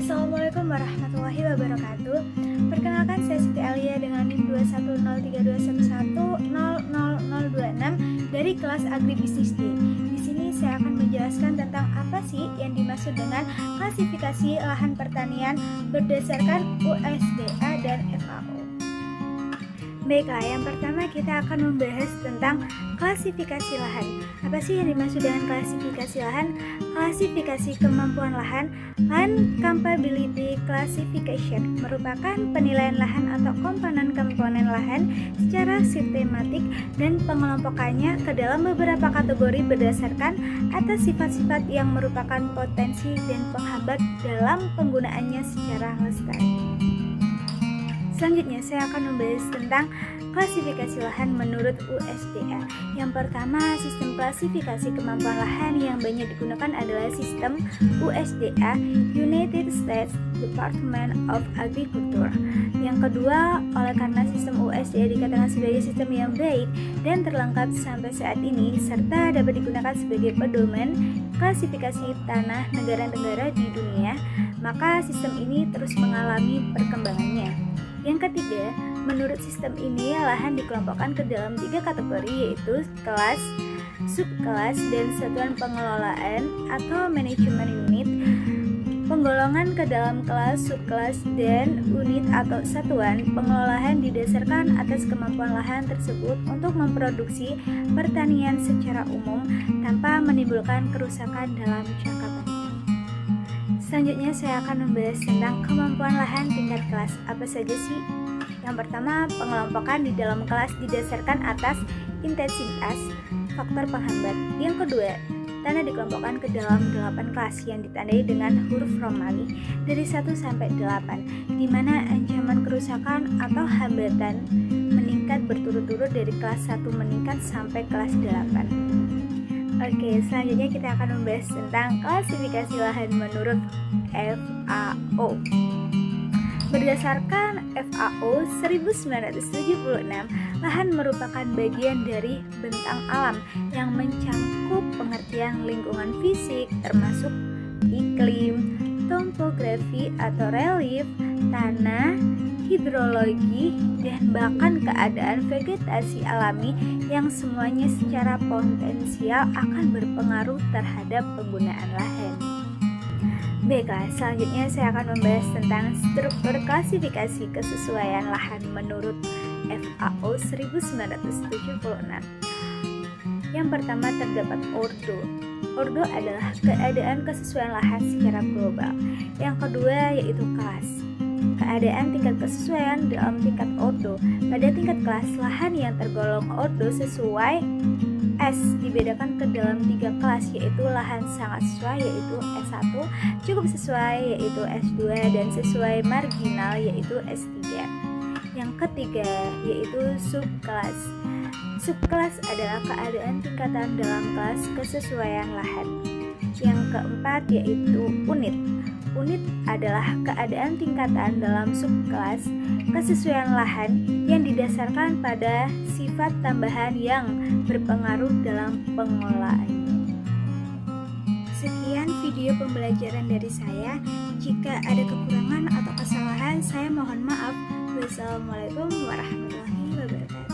Assalamualaikum warahmatullahi wabarakatuh. Perkenalkan, saya Siti Alia dengan NIM 2103211000026 dari kelas Agribisnis D. Di sini saya akan menjelaskan tentang apa sih yang dimaksud dengan klasifikasi lahan pertanian berdasarkan USDA dan FAO. Baiklah, yang pertama kita akan membahas tentang klasifikasi lahan. Apa sih yang dimaksud dengan klasifikasi lahan? Klasifikasi kemampuan lahan, Land Capability Classification, merupakan penilaian lahan atau komponen-komponen lahan secara sistematik dan pengelompokannya ke dalam beberapa kategori berdasarkan atas sifat-sifat yang merupakan potensi dan penghambat dalam penggunaannya secara lestari. Selanjutnya saya akan membahas tentang klasifikasi lahan menurut USDA. Yang pertama, sistem klasifikasi kemampuan lahan yang banyak digunakan adalah sistem USDA, United States Department of Agriculture. Yang kedua, oleh karena sistem USDA dikatakan sebagai sistem yang baik dan terlengkap sampai saat ini, serta dapat digunakan sebagai pedoman klasifikasi tanah negara-negara di dunia, maka sistem ini terus mengalami perkembangannya. Yang ketiga, menurut sistem ini lahan dikelompokkan ke dalam 3 kategori, yaitu kelas, subkelas, dan satuan pengelolaan atau manajemen unit. Penggolongan ke dalam kelas, subkelas, dan unit atau satuan pengelolaan didasarkan atas kemampuan lahan tersebut untuk memproduksi pertanian secara umum tanpa menimbulkan kerusakan dalam jangka panjang. Selanjutnya saya akan membahas tentang kemampuan lahan tingkat kelas. Apa saja sih? Yang pertama, pengelompokan di dalam kelas didasarkan atas intensitas faktor penghambat. Yang kedua, tanah dikelompokkan ke dalam 8 kelas yang ditandai dengan huruf Romawi dari 1 sampai 8, di mana ancaman kerusakan atau hambatan meningkat berturut-turut dari kelas 1 meningkat sampai kelas 8. Oke, selanjutnya kita akan membahas tentang klasifikasi lahan menurut FAO. Berdasarkan FAO 1976, lahan merupakan bagian dari bentang alam yang mencangkup pengertian lingkungan fisik termasuk iklim, topografi atau relief, tanah, hidrologi, dan bahkan keadaan vegetasi alami yang semuanya secara potensial akan berpengaruh terhadap penggunaan lahan. Baiklah, selanjutnya saya akan membahas tentang struktur klasifikasi kesesuaian lahan menurut FAO 1976. Yang pertama terdapat ordo. Ordo adalah keadaan kesesuaian lahan secara global. Yang kedua yaitu kelas. Keadaan tingkat kesesuaian dalam tingkat ordo. Pada tingkat kelas, lahan yang tergolong ordo sesuai S dibedakan ke dalam 3 kelas, yaitu lahan sangat sesuai yaitu S1, cukup sesuai yaitu S2, dan sesuai marginal yaitu S3. Yang ketiga yaitu subkelas. Subkelas adalah keadaan tingkatan dalam kelas kesesuaian lahan. Yang keempat yaitu unit. Unit adalah keadaan tingkatan dalam subkelas kesesuaian lahan yang didasarkan pada sifat tambahan yang berpengaruh dalam pengolahannya. Sekian video pembelajaran dari saya. Jika ada kekurangan atau kesalahan, saya mohon maaf. Wassalamualaikum warahmatullahi wabarakatuh.